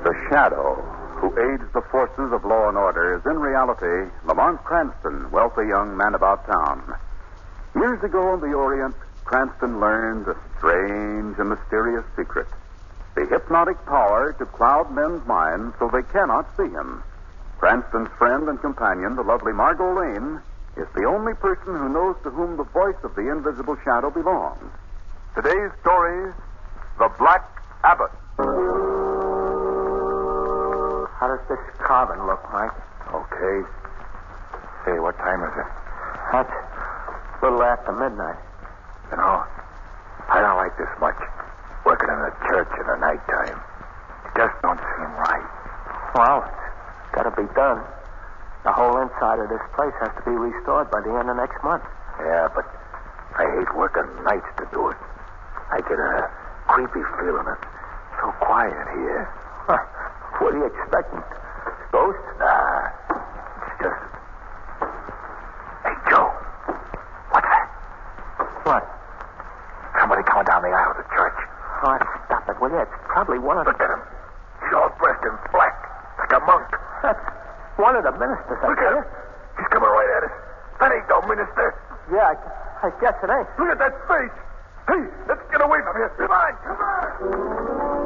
The shadow who aids the forces of law and order is in reality Lamont Cranston, wealthy young man about town. Years ago in the Orient, Cranston learned a strange and mysterious secret. The hypnotic power to cloud men's minds so they cannot see him. Cranston's friend and companion, the lovely Margo Lane, is the only person who knows to whom the voice of the invisible shadow belongs. Today's story, The Black Abbot. How does this carving look, Mike? Okay. Say, what time is it? That's a little after midnight. You know, I don't like this much. Working in a church in the nighttime. It just don't seem right. Well, it's got to be done. The whole inside of this place has to be restored by the end of next month. Yeah, but I hate working nights to do it. I get a creepy feeling. It's so quiet here. Huh. What are you expecting? Ghosts? Nah, it's just... Hey, Joe. What's that? What? Somebody coming down the aisle of the church. Oh, stop it, will you? It's probably one of Look at him. He's all dressed in black, like a monk. That's one of the ministers, I Look at tell him. He's coming right at us. That ain't no minister. you. Yeah, I guess it ain't. Look at that face. Hey, let's get away from here. Come on, come on.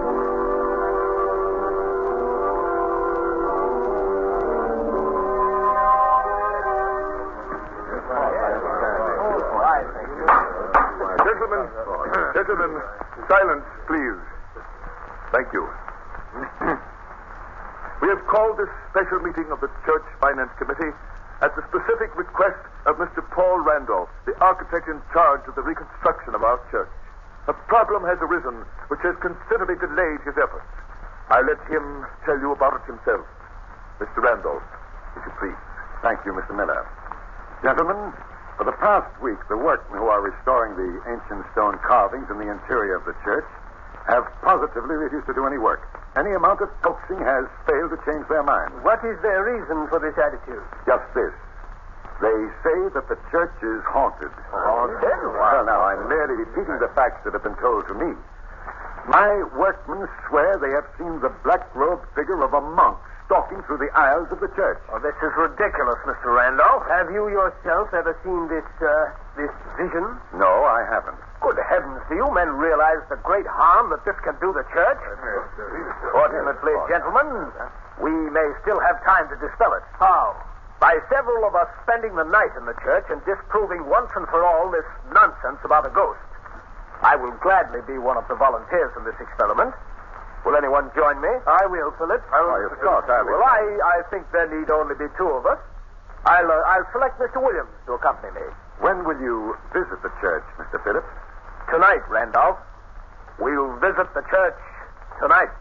Gentlemen, silence, please. Thank you. We have called this special meeting of the Church Finance Committee at the specific request of Mr. Paul Randolph, the architect in charge of the reconstruction of our church. A problem has arisen which has considerably delayed his efforts. I'll let him tell you about it himself. Mr. Randolph, if you please. Thank you, Mr. Miller. Gentlemen, for the past week, the workmen who are restoring the ancient stone carvings in the interior of the church have positively refused to do any work. Any amount of coaxing has failed to change their minds. What is their reason for this attitude? Just this. They say that the church is haunted. Haunted? Well, now, I'm merely repeating the facts that have been told to me. My workmen swear they have seen the black-robed figure of a monk stalking through the aisles of the church. Oh, this is ridiculous, Mr. Randolph. Have you yourself ever seen this vision? No, I haven't. Good heavens, do you men realize the great harm that this can do the church? Fortunately, gentlemen, we may still have time to dispel it. How? By several of us spending the night in the church and disproving once and for all this nonsense about a ghost. I will gladly be one of the volunteers in this experiment. Will anyone join me? I will, Philip. Of course, I will. Well, I think there need only be two of us. I'll select Mr. Williams to accompany me. When will you visit the church, Mr. Phillips? Tonight, Randolph. We'll visit the church tonight.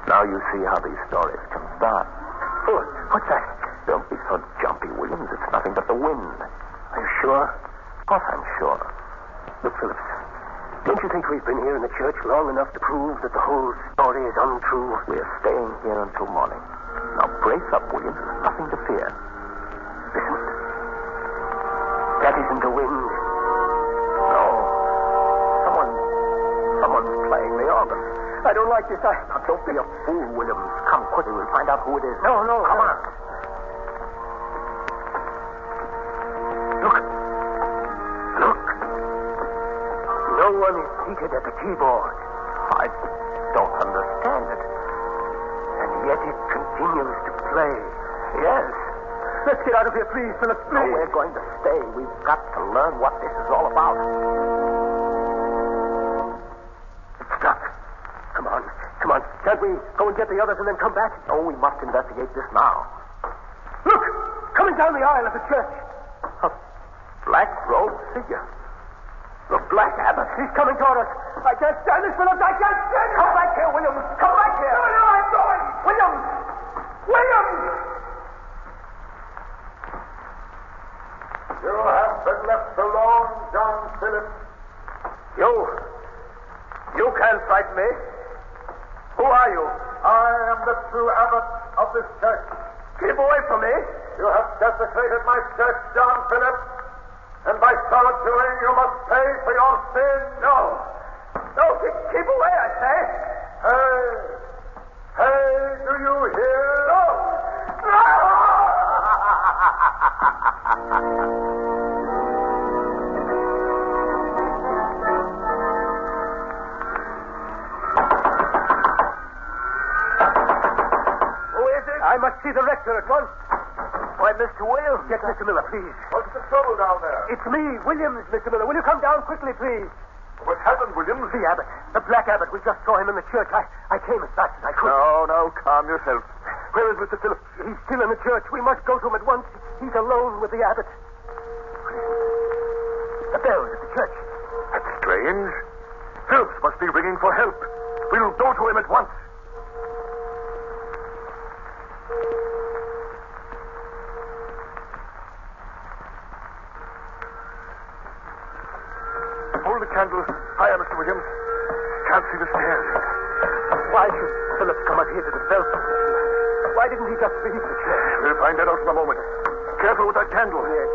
Now you see how these stories can start. What's that? Don't be so jumpy, Williams. It's nothing but the wind. Are you sure? Of course I'm sure. Look, Phillips, don't you think we've been here in the church long enough to prove that the whole story is untrue? We're staying here until morning. Now brace up, Williams. There's nothing to fear. Listen. That isn't the wind. No. Someone's playing the organ. I don't like this. Now, don't be a fool, Williams. Come quickly. We'll find out who it is. No. Come on. Look. No one is seated at the keyboard. I don't understand it. And yet it continues to play. Yes. Let's get out of here, please, Philip. No, we're going to stay. We've got to learn what this is all about. It's stuck. Come on. we go and get the others and then come back? Oh, we must investigate this now. Look! Coming down the aisle of the church. A black-robed figure. The Black Abbot. He's coming toward us. I can't stand this, Phillips. I can't stand it. Come back here, Williams. Come back here. No, I'm going. Williams! Williams! You have been left alone, John Phillips. You can't frighten me. Who are you? I am the true abbot of this church. Keep away from me. You have desecrated my church, John Phillips, and by so doing you must pay for your sin. No, keep away, I say. Hey, do you hear? No! Who is it? I must see the rector at once. Why, Mr. Williams. Get Mr. Miller, please. What's the trouble down there? It's me, Williams, Mr. Miller. Will you come down quickly, please? What happened, Williams? The Abbot. The Black Abbot. We just saw him in the church. I came as fast as I could. No, calm yourself. Where is Mr. Phillips? He's still in the church. We must go to him at once. He's alone with the Abbot. The bells at the church. That's strange. Phillips must be ringing for help. We'll go to him at once. Hold the candle higher, Mr. Williams. Can't see the stairs. Why should Phillips come up here to the bell station? Why didn't he just leave the church? We'll find that out in a moment. Careful with that candle. Yes.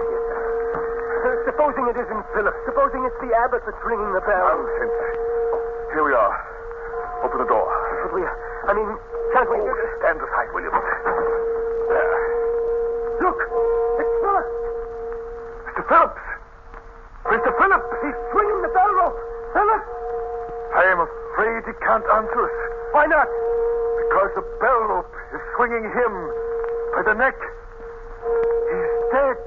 Supposing it isn't Phillips. Supposing it's the Abbot that's ringing the bell. Nonsense. Here we are. Open the door. Should we? Can't we? Stand aside, Williams. There. Look! It's Phillips! Mr. Phillips! Mr. Phillips! He's swinging the bell rope! Phillips! I am afraid he can't answer us. Why not? Because the bell rope is swinging him by the neck. He's dead.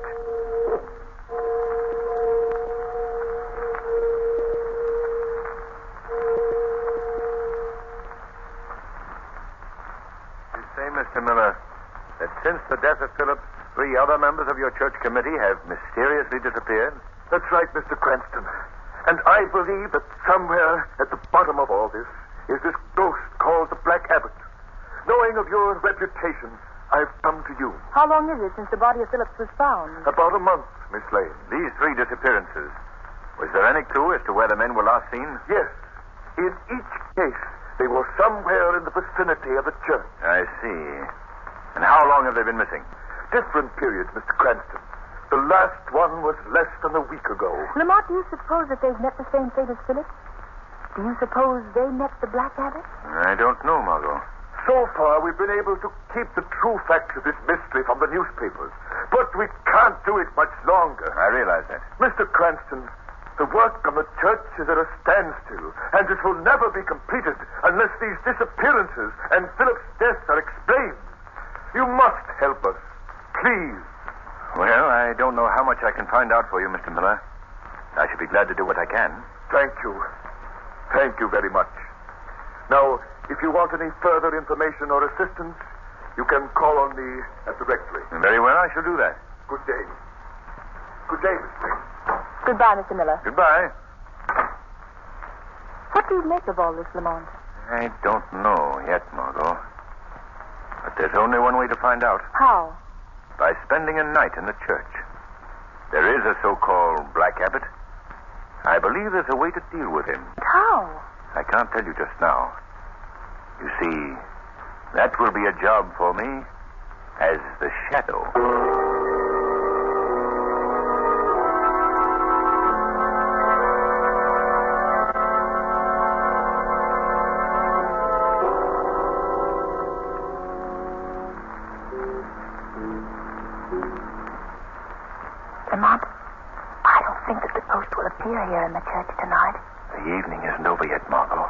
You say, Mr. Miller, that since the death of Phillips, 3 other members of your church committee have mysteriously disappeared? That's right, Mr. Cranston. And I believe that somewhere at the bottom of all this is this ghost called the Black Abbot. Knowing of your reputation, I've come to you. How long is it since the body of Phillips was found? About a month, Miss Lane. These 3 disappearances. Was there any clue as to where the men were last seen? Yes. In each case, they were somewhere in the vicinity of the church. I see. And how long have they been missing? Different periods, Mr. Cranston. The last one was less than a week ago. Lamont, do you suppose that they've met the same fate as Phillips? Do you suppose they met the Black Abbot? I don't know, Margo. So far, we've been able to keep the true facts of this mystery from the newspapers. But we can't do it much longer. I realize that. Mr. Cranston, the work on the church is at a standstill, and it will never be completed unless these disappearances and Philip's death are explained. You must help us. Please. Well, I don't know how much I can find out for you, Mr. Miller. I should be glad to do what I can. Thank you. Thank you very much. Now, if you want any further information or assistance, you can call on me at the rectory. Very well, I shall do that. Good day. Good day, Miss Lane. Goodbye, Mr. Miller. Goodbye. What do you make of all this, Lamont? I don't know yet, Margo. But there's only one way to find out. How? By spending a night in the church. There is a so-called Black Abbot. I believe there's a way to deal with him. How? I can't tell you just now. You see, that will be a job for me as the Shadow. Lamont, I don't think that the ghost will appear here in the church tonight. The evening isn't over yet, Margo.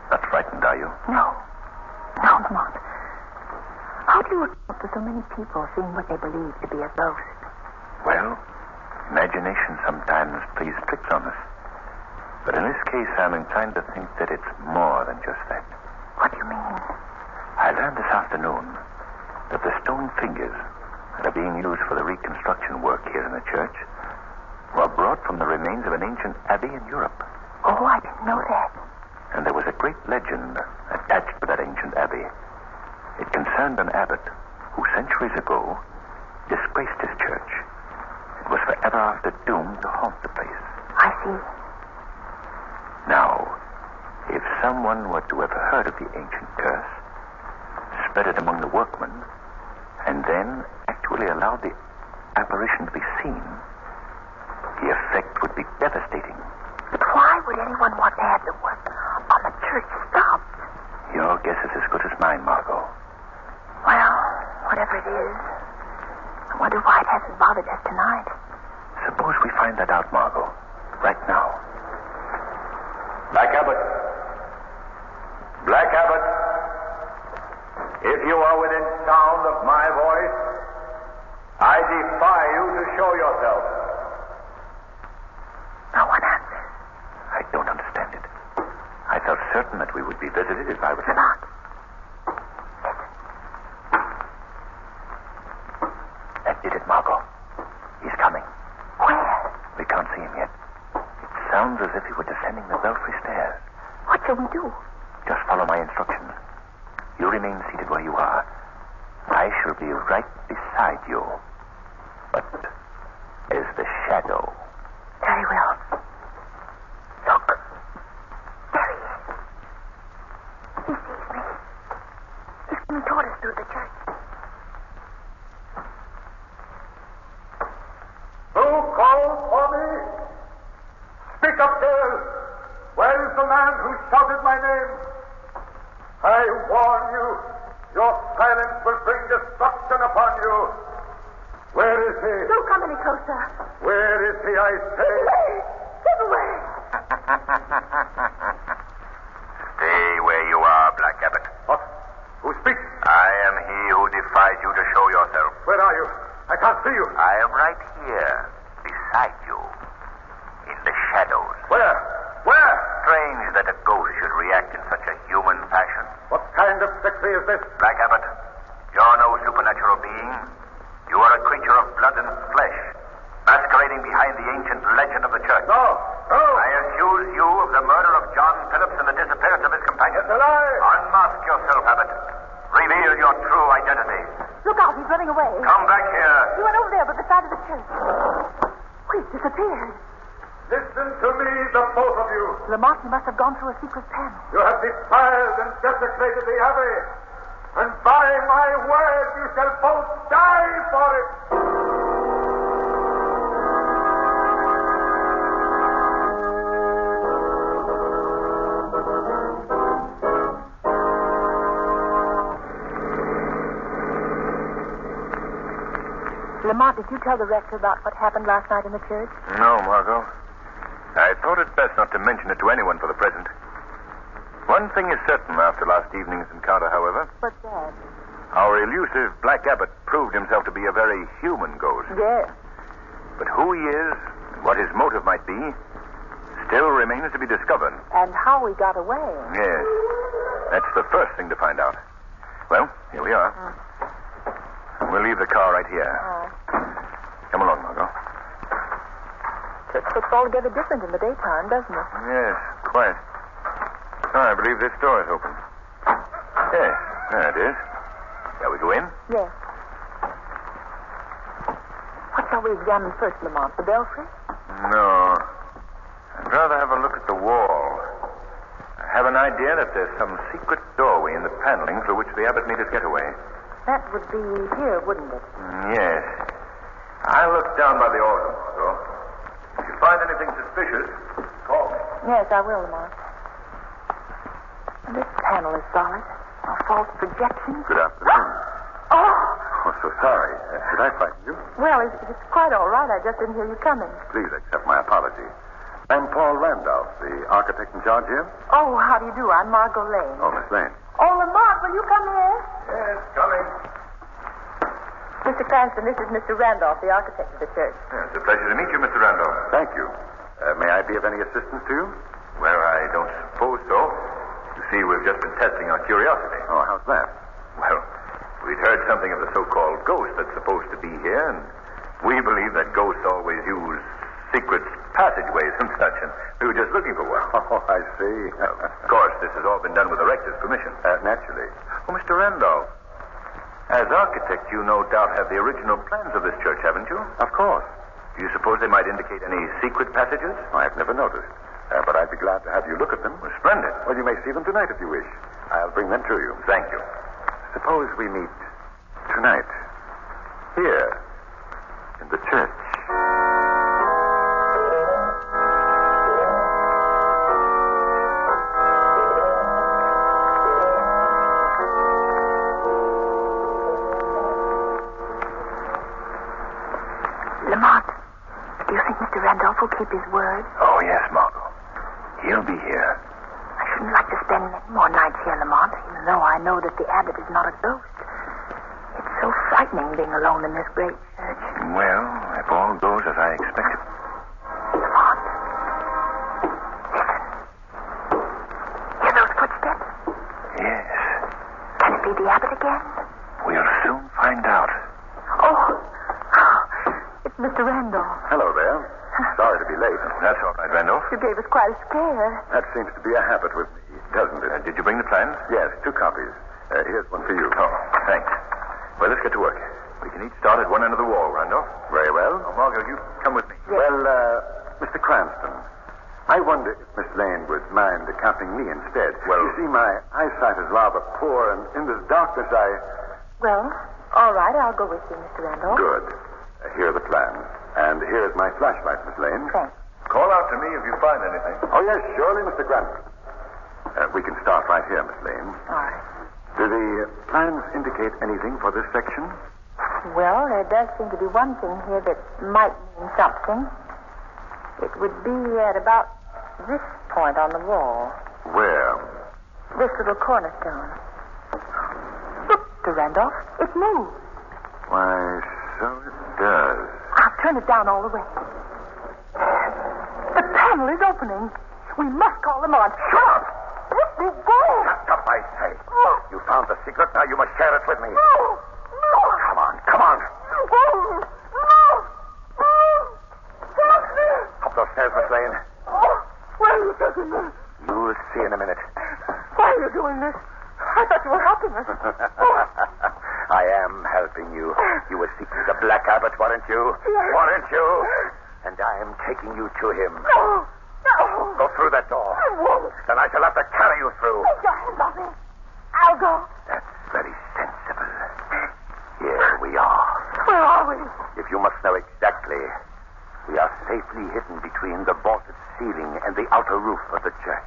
Not frightened, are you? No, Lamont. How do you account for so many people seeing what they believe to be a ghost? Well, imagination sometimes plays tricks on us. But in this case, I'm inclined to think that it's more than just that. What do you learned this afternoon that the stone figures that are being used for the reconstruction work here in the church were brought from the remains of an ancient abbey in Europe. Oh, I didn't know that. And there was a great legend attached to that ancient abbey. It concerned an abbot who centuries ago disgraced his church and was forever after doomed to haunt the place. I see. Now, if someone were to have heard of the ancient curse, spread it among the workmen, and then actually allowed the apparition to be seen, the effect would be devastating. But why would anyone want to have the work on the church stopped? Your guess is as good as mine, Margo. Well, whatever it is, I wonder why it hasn't bothered us tonight. Suppose we find that out, Margo, right now. Black Abbot. Black Abbot. If you are within sound of my voice, I defy you to show yourself. No one answers. I don't understand it. I felt certain that we would be visited if I was... Lamont. That did it, Margo. He's coming. Where? We can't see him yet. It sounds as if he were descending the belfry stairs. What shall we do? Just follow my instructions. You remain seated where you are. I shall be right beside you. But as the shadow. Very well. Look. There he is. He sees me. He's coming toward us through the church. Who called for me? Speak up, girl. Where is the man who shouted my name? I warn you, your silence will bring destruction upon you. Where is he? Don't come any closer. Where is he, I say? Get away. Stay where you are, Black Abbot. What? Who speaks? I am he who defied you to show yourself. Where are you? I can't see you. I am right here, beside you, in the shadows. Where? Where? Strange that a ghost should react in such a human fashion. What kind of trickery is this? Black Abbot, you're no supernatural being. You are a creature of blood and flesh, masquerading behind the ancient legend of the church. No, no. I accuse you of the murder of John Phillips and the disappearance of his companion. It's a lie. Unmask yourself, Abbot. Reveal your true identity. Look out, he's running away. Come back here. He went over there by the side of the church. He's disappeared. Listen to me, the both of you. Lamont, he must have gone through a secret panel. You have defiled and desecrated the abbey. And by my word, you shall both die for it. Lamont, did you tell the rector about what happened last night in the church? No, Margo. I thought it best not to mention it to anyone for the present. One thing is certain after last evening's encounter, however. What's that? Our elusive Black Abbot proved himself to be a very human ghost. Yes. But who he is and what his motive might be still remains to be discovered. And how we got away. Yes. That's the first thing to find out. Well, here we are. We'll leave the car right here. Come along, Margo. Church looks altogether different in the daytime, doesn't it? Yes, quite. Oh, I believe this door is open. Yes, there it is. Shall we go in? Yes. What shall we examine first, Lamont? The belfry? No. I'd rather have a look at the wall. I have an idea that there's some secret doorway in the paneling through which the abbot made his getaway. That would be here, wouldn't it? Yes. I'll look down by the altar, Margo. If you find anything suspicious, call me. Yes, I will, Lamont. This panel is solid. No false projections. Good afternoon. Oh! Oh, so sorry. Did I frighten you? Well, it's quite all right. I just didn't hear you coming. Please accept my apology. I'm Paul Randolph, the architect in charge here. Oh, how do you do? I'm Margo Lane. Oh, Miss Lane. Oh, Lamont, will you come here? Yes, coming. Mr. Cranston, this is Mr. Randolph, the architect of the church. It's a pleasure to meet you, Mr. Randolph. Thank you. May I be of any assistance to you? Well, I don't suppose so. You see, we've just been testing our curiosity. Oh, how's that? something of the so-called ghost that's supposed to be here, and we believe that ghosts always use secret passageways and such, and we were just looking for one. Oh, I see. Of course, this has all been done with the rector's permission. Naturally. Oh, Mr. Randolph, as architect, you no doubt have the original plans of this church, haven't you? Of course. Do you suppose they might indicate any secret passages? I've never noticed. But I'd be glad to have you look at them. Well, splendid. Well, you may see them tonight if you wish. I'll bring them to you. Thank you. Suppose we meet tonight, here, in the church. Lamont, do you think Mr. Randolph will keep his word? Oh, yes, Margo. He'll be here. I shouldn't like to spend many more nights here, Lamont, even though I know that the Abbot is not a ghost. It's so frightening being alone in this great church. Well, if all goes as I expected. Lamont, listen. Hear those footsteps? Yes. Can it be the Abbot again? We'll soon find out. Oh, it's Mr. Randolph. Hello there. Sorry to be late. That's all right, Randolph. You gave us quite a scare. That seems to be a habit with me, doesn't it? Did you bring the plans? Yes, 2 copies. Here's one for you. Oh, thanks. Well, let's get to work. We can each start at one end of the wall, Randolph. Very well. Oh, Margo, you come with me. Yes. Well, Mr. Cranston, I wonder if Miss Lane would mind accompanying me instead. Well- you see, my eyesight is rather poor, and in this darkness, Well, all right, I'll go with you, Mr. Randolph. Good. Here are the plans. And here is my flashlight, Miss Lane. Thanks. Call out to me if you find anything. Oh, yes, surely, Mr. Cranston. We can start right here, Miss Lane. All right. Do the plans indicate anything for this section? Well, there does seem to be one thing here that might mean something. It would be at about this point on the wall. Where? This little cornerstone. Look, Mr. Randolph, it moves. Why, so it does. I'll turn it down all the way. The panel is opening. We must call them on. Shut up! Let me go. Shut up, I say. You found the secret, now you must share it with me. No. No. Come on, come on. No. No. Help me. Up those stairs, Miss Lane. Where are you taking me? You'll see in a minute. Why are you doing this? I thought you were helping us. I am helping you. You were seeking the Black Abbot, weren't you? Yes. Weren't you? And I am taking you to him. No. No. Go through that door. I won't. Then I shall have to carry you through. Take your hands off me. I'll go. That's very sensible. Here we are. Where are we? If you must know exactly, we are safely hidden between the vaulted ceiling and the outer roof of the church.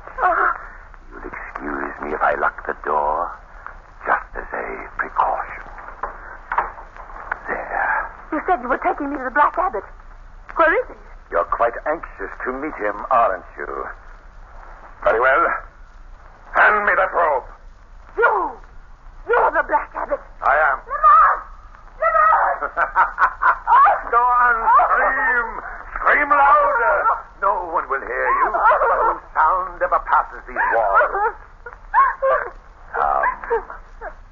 You'll excuse me if I lock the door, just as a precaution. There. You said you were taking me to the Black Abbot. Where is he? You're quite anxious to meet him, aren't you? Very well. Hand me that robe. You're the Black Abbot. I am. Lamont! Lamont! Go on, scream! Scream louder! No one will hear you. No sound ever passes these walls.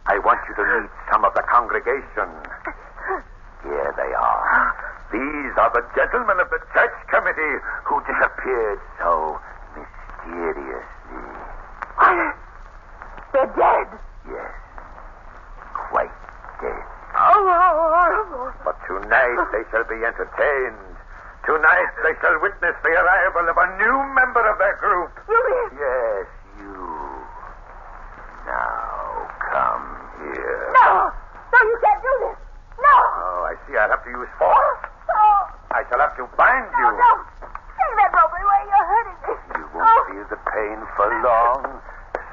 I want you to meet some of the congregation. Here they are. These are the gentlemen of the church committee who disappeared so mysteriously. They're dead. Yes, quite dead. Oh. But tonight they shall be entertained. Tonight they shall witness the arrival of a new member of their group. You mean? Yes, you. Now, come here. No. No, you can't do this. No. Oh, I see I'll have to use force. Oh. I shall have to bind you. No. Take that rope away. You're hurting me. You won't feel the pain for long.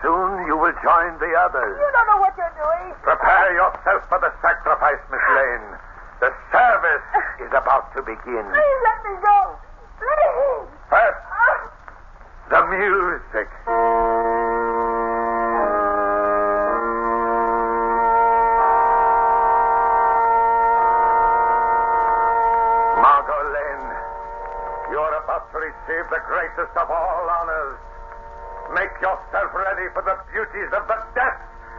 Soon you will join the others. You don't know what you're doing. Prepare yourself for the sacrifice, Miss Lane. The service is about to begin. Please let me go. Please. First, the music. Margo Lane, you're about to receive the greatest of all honors. Make yourself ready for the beauties of the death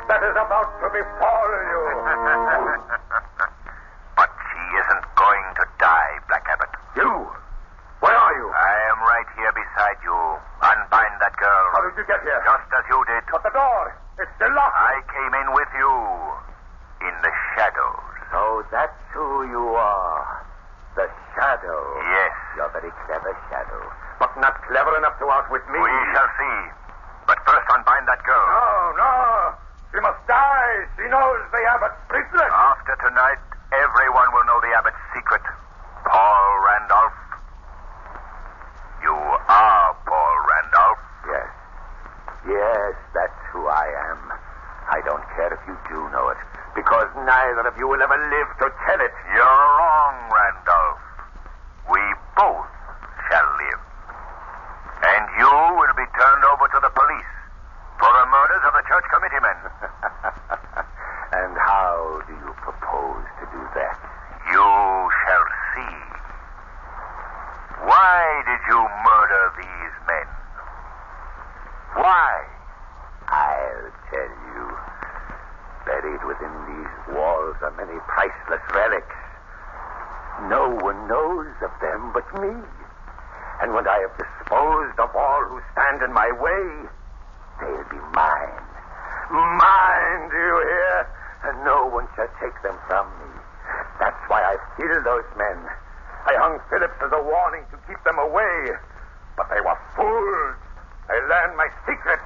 that is about to befall you. But she isn't going to die, Black Abbot. You? Where are you? I am right here beside you. Unbind that girl. How did you get here? Just as you did. But the door, it's still locked. I came in with you. In the shadows. So that's who you are. The Shadow. Yes. You're very clever, Shadow. But not clever enough to outwit me. We shall see. But first unbind that girl. No. She must die. She knows the Abbot's secret. After tonight, everyone will know the Abbot's secret. Paul Randolph. You are Paul Randolph. Yes. Yes, that's who I am. I don't care if you do know it, because neither of you will ever live to tell it. You're wrong, Randolph. We both shall live. And you will be turned over to the police for the murders of the church committeemen. And how do you propose to do that? You shall see. Why did you murder these men? Why? I'll tell you. Buried within these walls are many priceless relics. No one knows of them but me. And when I have disposed of all who stand in my way, they'll be mine. Mine, do you hear? And no one shall take them from me. That's why I killed those men. I hung Phillips as a warning to keep them away. But they were fools. They learned my secret.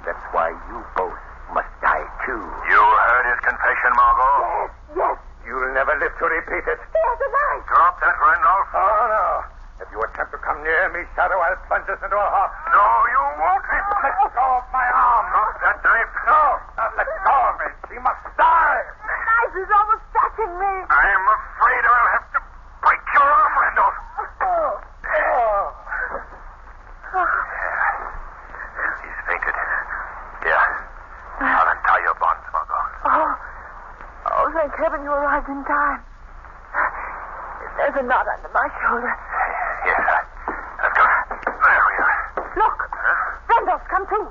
That's why you both must die, too. You heard his confession, Margo? Yes. You'll never live to repeat it. There's a knife. Drop that, Randolph. Oh, no. If you attempt to come near me, Shadow, I'll plunge us into a hot. No, you won't. Let go of my arm. Drop that knife. No, let go of me. She must die. The knife is almost touching me. I'm afraid I'll have to break your arm, Randolph. He's fainted. Here. I'll untie your bonds, Margo. Oh, thank heaven you arrived in time. There's a knot under my shoulder. Yes, I've got it. There we are. Look. Randolph's come too.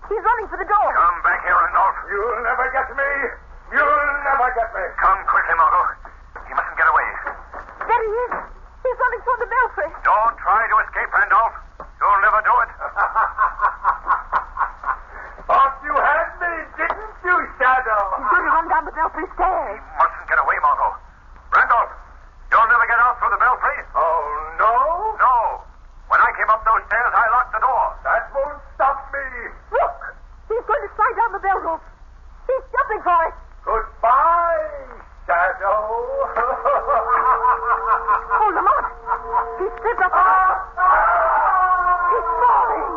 He's running for the door. Come back here, Randolph. You'll never get me. You'll never get me. Come quickly, Margo. He mustn't get away. There he is. He's running toward the belfry. Don't try to escape, Randolph. You'll never do it. Thought you had me, didn't you, Shadow? He's going to run down the belfry stairs. He mustn't get away, Margo. Randolph, you'll never get out through the belfry. Oh, no? No. When I came up those stairs, I locked the door. That won't stop me. Look. He's going to slide down the bell rope. He's jumping for it. Goodbye, Shadow. Oh, Lamont. He's slipped up. He's falling.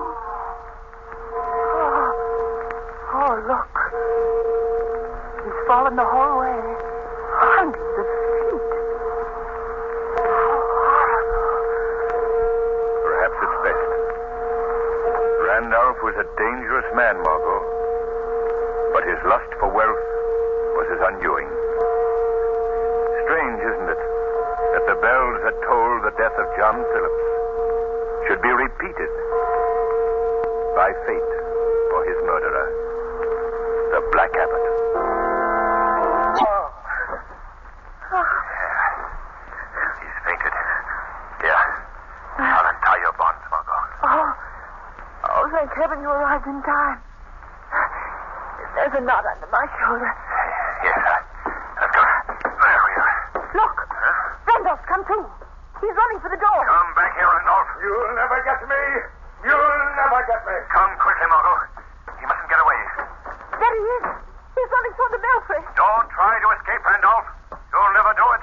Oh, look. He's fallen the whole way. Hundreds of feet. Perhaps it's best. Randolph was a dangerous man, Margo. But his lust for wealth was his undoing. Strange, isn't it, that the bells that tolled the death of John Phillips should be repeated by fate for his murderer, the Black Abbot. He's fainted. Here. I'll untie your bonds, Margo. Oh, thank heaven you arrived in time. There's a knot under my shoulder. Yes, I've got it. There we are. Look. Randolph's come too. He's running for the door. Come back here, Randolph. You'll never get me. You'll never get me. Come quickly, Margo. He mustn't get away. There he is. He's running toward the belfry. Don't try to escape, Randolph. You'll never do it.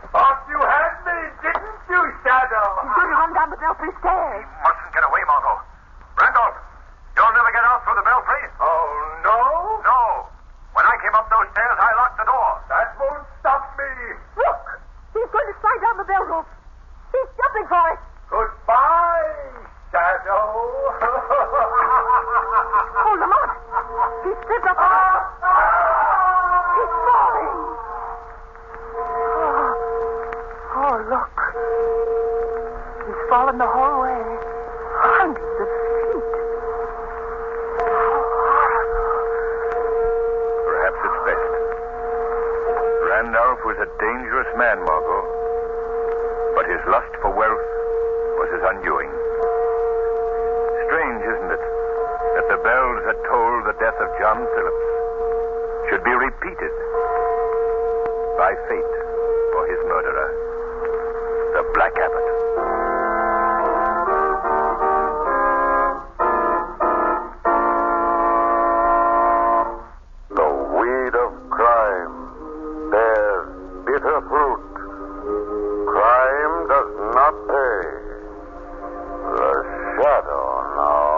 Thought you had me, didn't you, Shadow? He's going to run down the belfry stairs. He mustn't get away, Margo. Randolph, you'll never get out through the belfry. Oh, no? No. When I came up those stairs, I locked the door. That won't stop me. Look. He's going to slide down the bell rope. He's jumping for it. Goodbye, Shadow. Oh, Lamont. He's slipped up. He's falling. Oh, look. He's fallen the whole way. Hundreds of feet. Ranulph was a dangerous man, Margo. But his lust for wealth was his undoing. Strange, isn't it, that the bells that tolled the death of John Phillips should be repeated by fate for his murderer, the Black Abbot. The weed of crime bears bitter fruit. Crime does not pay. The shadow knows.